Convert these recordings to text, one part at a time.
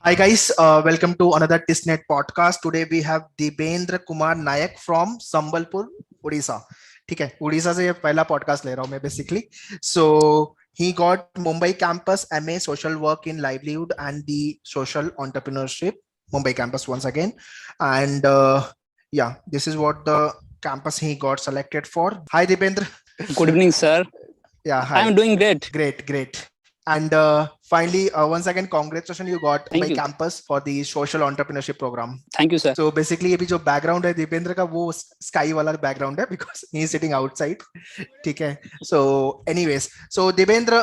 Hi guys, welcome to another TISNET podcast. Today we have Dipendra Kumar Nayak from Sambalpur, Orissa. ठीक है, उड़ीसा से ये पहला पॉडकास्ट ले रहा हूँ मैं basically. So he got Mumbai campus MA Social Work in Livelihood and the Social Entrepreneurship, Mumbai campus once again. And yeah, this is what the campus he got selected for. Hi Dipendra. Good evening, sir. Yeah, I hi. am doing great. Great. And finally, once again, congratulations, you got Thank Mumbai you. campus for the social entrepreneurship program. Thank you, sir. So basically, ये भी जो background है दीपेंद्र का वो sky वाला background है because he is sitting outside. ठीक है. So anyways, so Dipendra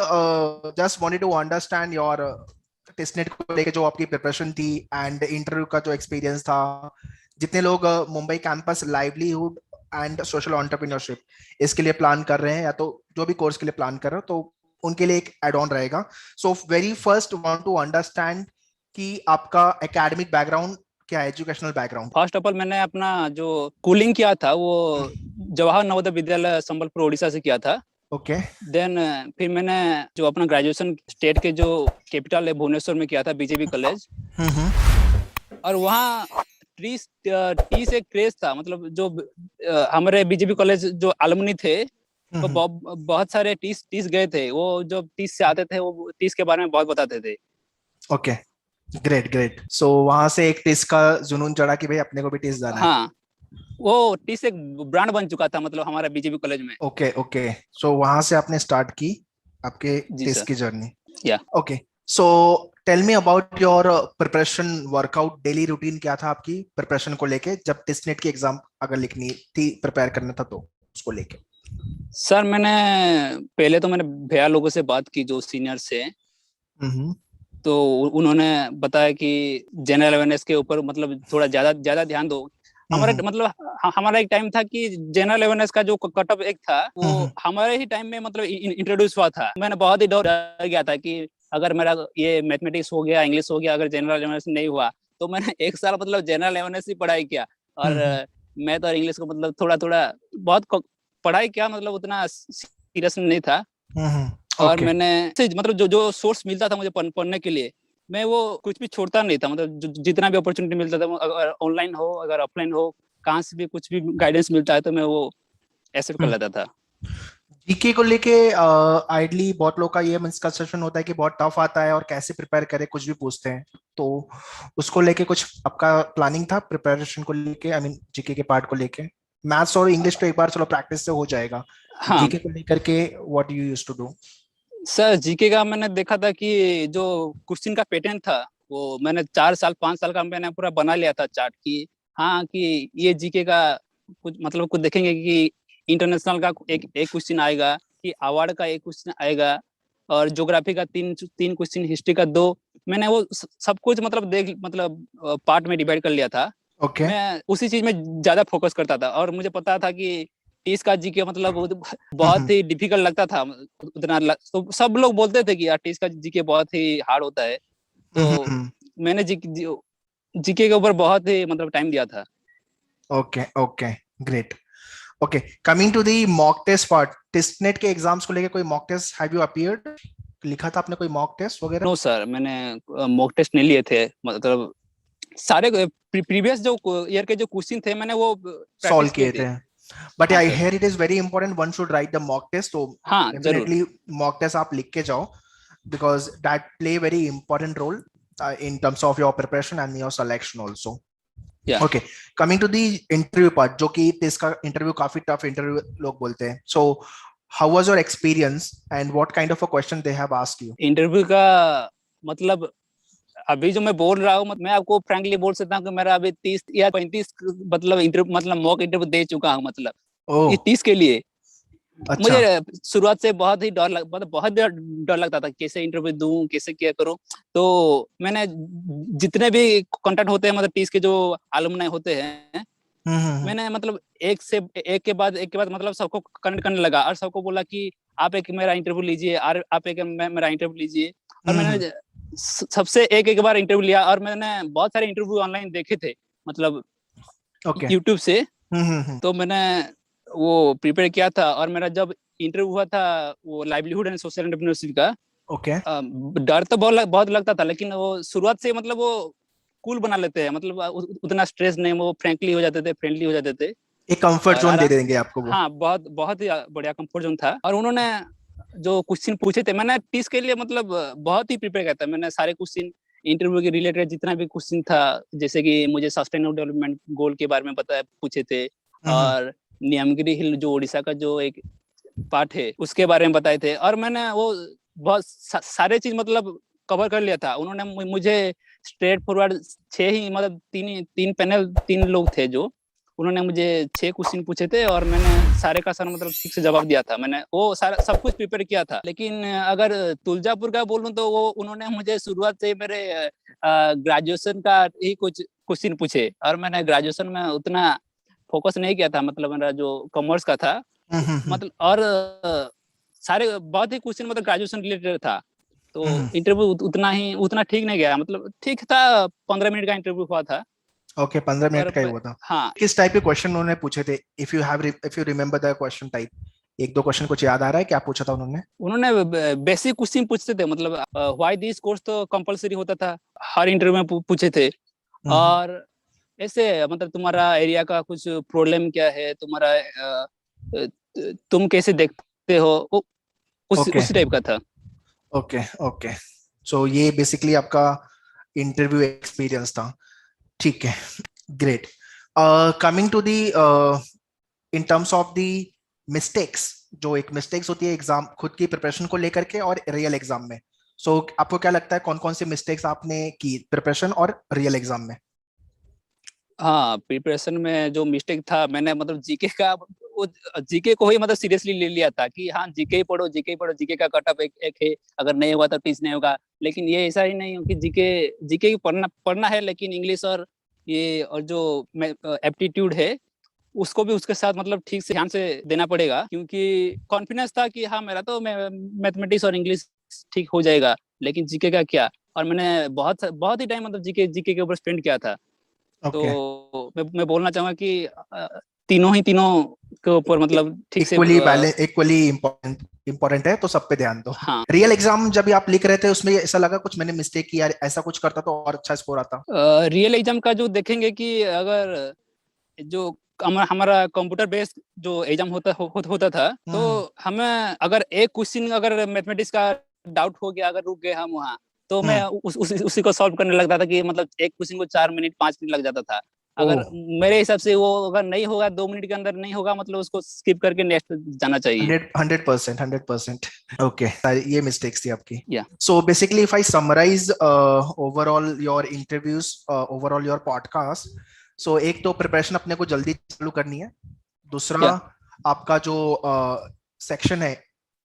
just wanted to understand your TISSNET को लेके जो आपकी प्रिपरेशन थी एंड इंटरव्यू का जो एक्सपीरियंस था. जितने लोग Mumbai campus livelihood and social entrepreneurship इसके लिए प्लान कर रहे हैं या तो जो भी कोर्स के लिए प्लान कर रहे हो तो उनके लिए एक एड ऑन रहेगा. So very first want to understand कि आपका एकेडमिक बैकग्राउंड क्या है, educational background. First of all मैंने अपना जो कूलिंग किया था वो जवाहर नवोदय विद्यालय संबलपुर उड़ीसा से किया था. ओके. देन फिर मैंने जो अपना ग्रेजुएशन स्टेट के जो कैपिटल है भुवनेश्वर में किया था, बीजेपी कॉलेज. और वहाँ टीस एक क्रेज था. मतलब जो हमारे बीजेपी कॉलेज जो अलुमनी थे तो बहुत सारे टीस गए थे. वो जो टीस से आते थे वो टीस के बारे में बहुत बताते थे. Okay, great. सो वहां से एक टीस का जुनून चढ़ा कि भाई अपने को भी टीस जाना है. हाँ, वो टीस एक ब्रांड बन चुका था मतलब हमारा बीजेपी कॉलेज में. ओके. सो वहां से आपने स्टार्ट की आपके टीस की जर्नी. या okay. So tell me about your preparation workout daily routine. क्या था आपकी प्रिपरेशन को लेके जब टेस्टनेट की एग्जाम अगर लिखनी थी, प्रिपेयर करना था तो उसको लेके. सर मैंने पहले तो मैंने भैया लोगों से बात की जो सीनियर से. तो उन्होंने बताया कि जनरल अवेयरनेस के ऊपर मतलब थोड़ा ज्यादा ध्यान दो. हमारे मतलब हमारा एक टाइम था कि जनरल अवेयरनेस का जो कट ऑफ एक था वो हमारे ही टाइम में मतलब इंट्रोड्यूस हुआ था. मैंने बहुत ही डर गया था कि अगर मेरा ये मैथमेटिक्स हो गया, इंग्लिश हो गया, अगर जनरल अवेयरनेस नहीं हुआ तो मैंने एक साल मतलब जनरल अवेयरनेस ही पढ़ाई किया. और मैथ और इंग्लिश को मतलब थोड़ा बहुत पढ़ाई किया, मतलब उतना सीरियस नहीं था. और मैंने मतलब जो सोर्स मिलता था मुझे पढ़ने के लिए मैं वो कुछ भी छोड़ता नहीं था. मतलब जितना भी अपॉर्चुनिटी मिलता था, अगर ऑनलाइन हो अगर ऑफलाइन हो, कहाँ से भी कुछ भी गाइडेंस मिलता है तो मैं वो एक्सेप्ट कर लेता था. जीके को लेके आइडली बहुत लोग का ये मिसकंसेप्शन होता है कि बहुत टफ आता है और कैसे प्रिपेयर करे, कुछ भी पूछते हैं. तो उसको लेके कुछ आपका प्लानिंग था प्रिपरेशन को लेके? आई मीन जीके के पार्ट को लेके. मैथ्स और इंग्लिश तो एक बार चलो प्रैक्टिस से हो जाएगा. हाँ. जीके को लेकर के what you used to do? Sir GK का मैंने देखा था कि जो क्वेश्चन का पैटर्न था वो मैंने 4-5 साल का मैंने पूरा बना लिया था चार्ट की. हाँ, कि ये जीके का कुछ मतलब कुछ देखेंगे कि इंटरनेशनल का एक क्वेश्चन आएगा, कि अवार्ड का एक क्वेश्चन आएगा, और ज्योग्राफी का तीन क्वेश्चन, हिस्ट्री का 2. मैंने वो सब कुछ मतलब पार्ट में डिवाइड कर लिया था. Okay. मैं उसी चीज में ज्यादा फोकस करता था और मुझे पता था कि टीस का जीके मतलब बहुत ही डिफिकल्ट लगता था उतना. तो सब लोग बोलते थे कि यार टीस का जीके बहुत ही हार्ड होता है. तो मैंने जीके के ऊपर बहुत ही मतलब टाइम दिया था. Okay, great. Okay, coming to the mock test part. TISSNET के एग्जाम्स को लेके कोई mock test have you appeared? लिखा था आपने कोई मॉक टेस्ट वगैरह? नो सर, मैंने मॉक टेस्ट नहीं लिए थे. मतलब सारे प्रीवियस जो ईयर के जो क्वेश्चन थे मैंने वो सॉल्व किए थे. But I hear it is very important, one should write the mock test. तो डेफिनेटली मॉक टेस्ट आप लिख के जाओ because that play very important role in terms of your preparation and your selection also. Yeah. Okay, coming to the interview part, जो कि इसका interview काफी tough interview लोग बोलते हैं. So how was your experience and what kind of a question they have asked you? Interview का मतलब अभी जो मैं बोल रहा हूँ, मैं आपको फ्रैंकली बोल सकता हूँ कि मेरा अभी 30 या 35 मतलब इंटरव्यू मतलब मॉक इंटरव्यू दे चुका हूँ. मतलब ये 30 के लिए. अच्छा. मुझे शुरुआत से बहुत ही बहुत डर लगता था कैसे इंटरव्यू दूं, कैसे क्या करूं. तो मैंने जितने भी कांटेक्ट होते हैं मतलब 30 के जो अलुमनी होते हैं, मैंने मतलब एक के बाद मतलब सबको कनेक्ट करने लगा और सबको बोला कि आप एक मेरा इंटरव्यू लीजिए और आप एक मेरा इंटरव्यू लीजिए. और मैंने सबसे एक बार इंटरव्यू लिया और मैंने बहुत सारे इंटरव्यू ऑनलाइन देखे थे मतलब यूट्यूब से. तो मैंने वो प्रिपेयर किया था और मेरा जब इंटरव्यू हुआ था वो लाइवलीहुड एंड सोशल एंटरप्रेन्योरशिप का, ओके डर तो बहुत लगता था, लेकिन वो शुरुआत से मतलब वो कूल बना लेते हैं, मतलब उतना स्ट्रेस नहीं, वो फ्रेंकली हो जाते थे, फ्रेंडली हो जाते थे। एक कंफर्ट और जोन दे देंगे आपको वो। हाँ, बहुत ही बढ़िया कंफर्ट जोन था। और उन्होंने जो क्वेश्चन पूछे थे, मैंने टीस के लिए मतलब बहुत ही प्रिपेयर किया था। मैंने सारे क्वेश्चन इंटरव्यू के रिलेटेड जितना भी क्वेश्चन था, जैसे कि मुझे सस्टेनेबल डेवलपमेंट गोल के बारे में पूछे थे, और न्यामगिरी हिल जो उड़ीसा का जो एक पार्ट है उसके बारे में बताए थे। और मैंने वो बहुत सारे चीज मतलब कवर कर लिया था। उन्होंने मुझे स्ट्रेट फॉरवर्ड 6 ही मतलब तीन पैनल 3 लोग थे जो उन्होंने मुझे 6 क्वेश्चन पूछे थे, और मैंने सारे का सारा मतलब ठीक से जवाब दिया था। मैंने वो सारा सब कुछ प्रिपेयर किया था। लेकिन अगर तुलजापुर का बोलूं तो वो उन्होंने मुझे शुरुआत से मेरे ग्रेजुएशन का ही कुछ क्वेश्चन पूछे, और मैंने ग्रेजुएशन में उतना फोकस नहीं किया था, मतलब मेरा जो कॉमर्स का था, मतलब। और सारे बहुत ही क्वेश्चन मतलब ग्रेजुएशन रिलेटेड था, तो इंटरव्यू उतना ठीक नहीं गया, मतलब ठीक था। 15 मिनट का इंटरव्यू हुआ था। ओके 15 मिनट का ही हुआ था। हाँ। किस टाइप के क्वेश्चन उन्होंने पूछे थे? If you remember the question type, एक दो क्वेश्चन कुछ याद आ रहा है क्या पूछा था उन्होंने? उन्होंने बेसिक क्वेश्चन पूछते थे, मतलब व्हाई दिस कोर्स तो कंपलसरी होता था, हर इंटरव्यू में पूछे थे। और ऐसे मतलब तुम्हारा एरिया का कुछ प्रॉब्लम क्या है, तुम्हारा तुम कैसे देखते हो, उस टाइप का था। ओके ओके, सो ये बेसिकली आपका इंटरव्यू एक्सपीरियंस था। ठीक है, great. Coming to the in terms of the mistakes, जो एक मिस्टेक्स होती है एग्जाम खुद की प्रिपरेशन को लेकर के और रियल एग्जाम में, सो आपको क्या लगता है कौन कौन से मिस्टेक्स आपने की प्रिपरेशन और रियल एग्जाम में? हाँ, प्रिपरेशन में जो मिस्टेक था, मैंने मतलब जीके का वो जीके को ही मतलब सीरियसली ले लिया था कि हाँ जीके ही पढ़ो, जीके ही पढ़ो, जीके का कटअप एक है, अगर नहीं हुआ तो टीच नहीं होगा। लेकिन ये ऐसा ही नहीं हो कि जीके ही पढ़ना है, लेकिन इंग्लिश और ये और जो एप्टीट्यूड है उसको भी उसके साथ मतलब ठीक से ध्यान से देना पड़ेगा, क्योंकि कॉन्फिडेंस था कि हाँ मेरा तो मैथमेटिक्स और इंग्लिश ठीक हो जाएगा, लेकिन जीके का क्या। और मैंने बहुत ही टाइम मतलब जीके के ऊपर स्पेंड किया था। ओके, तो मैं बोलना चाहूंगा कि तीनों के ऊपर मतलब ठीक से इक्वली बैलेंस, इक्वली इंपॉर्टेंट है, तो सब पे ध्यान दो। हाँ। रियल एग्जाम जब आप लिख रहे थे उसमें ऐसा लगा कुछ मैंने मिस्टेक किया, ऐसा कुछ करता तो और अच्छा स्कोर आता? रियल एग्जाम का जो देखेंगे कि अगर जो हमारा कंप्यूटर बेस्ड जो एग्जाम होता था, तो हमें अगर एक क्वेश्चन अगर मैथमेटिक्स का डाउट हो गया, अगर रुक गए हम वहाँ, तो मैं उसी को सॉल्व करने लगता था कि मतलब एक क्वेश्चन को 4 मिनट 5 मिनट लग जाता था। अगर मेरे हिसाब से वो अगर नहीं होगा, 2 मिनट के अंदर नहीं होगा, मतलब उसको स्किप करके नेक्स्ट जाना चाहिए। 100%। ओके, ये मिस्टेक्स थी आपकी। या so basically if I summarise overall your interviews, overall your podcast, so एक तो प्रिपरेशन अपने को जल्दी चालू करनी है। दूसरा आपका जो सेक्शन है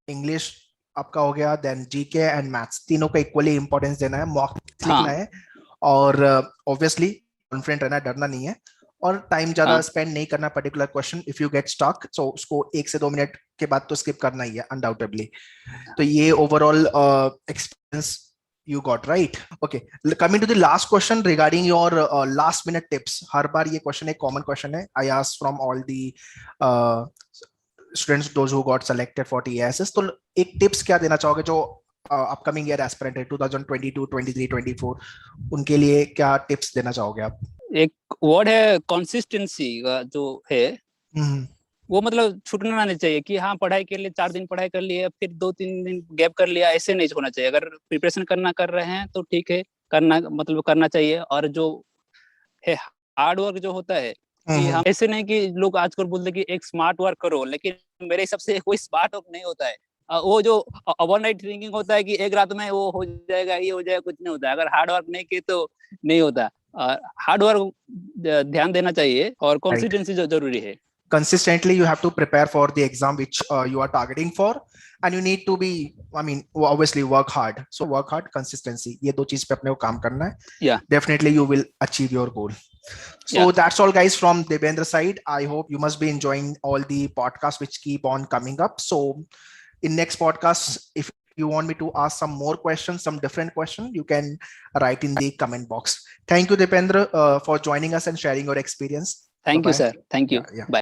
इंग्लिश आपका हो गया, देन जीके एंड मैथ्स, तीनों को इक्वली इंपॉर्टेंस देना है, मॉक लिखना है, और ऑब्वियसली कॉन्फिडेंट रहना, डरना नहीं है, और टाइम ज्यादा स्पेंड नहीं करना particular question. If you get stuck, so उसको 1 से 2 मिनट के बाद तो स्किप करना ही है अनडाउटेबली। तो ये overall experience you got right. Okay, coming to the last question regarding your last minute tips. हर बार ये question एक common question है, I ask from all the students, those who got selected for TASs. तो एक tips क्या देना चाहोगे जो upcoming year aspirant है 2022, 23, 24, उनके लिए क्या टिप्स देना चाहोगे आप? एक वर्ड है कंसिस्टेंसी का जो है, वो मतलब छूटना नहीं चाहिए कि हाँ पढ़ाई के लिए 4 दिन पढ़ाई कर लिए, फिर 2-3 दिन गैप कर लिया, ऐसे नहीं होना चाहिए। अगर प्रिपरेशन कर रहे हैं तो ठीक है, करना चाहिए। और जो है हार्ड वर्क जो होता है, कि हम ऐसे नहीं कि लोग आजकल बोलते कि एक स्मार्ट वर्क करो, लेकिन मेरे हिसाब से कोई स्मार्ट वर्क नहीं होता है। वो जो ओवरनाइट थिंकिंग होता है कि एक रात में वो हो जाएगा, ये हो जाएगा, कुछ नहीं होता। अगर हार्ड वर्क नहीं किए तो नहीं होता। हार्ड वर्क ध्यान देना चाहिए, और कंसिस्टेंसी जरूरी है। Consistently you have to prepare for the exam which you are targeting for, and you need to be, I mean, obviously work hard. So work hard, consistency, ये दो चीज पे अपने को काम करना है. Yeah, definitely you will achieve your goal. So that's all guys from Debendra side. I hope you must be enjoying all the podcasts which keep on coming up. So in next podcast, if you want me to ask some more questions, some different questions, you can write in the comment box. Thank you Debendra for joining us and sharing your experience. Thank you sir, thank you. Yeah. Bye.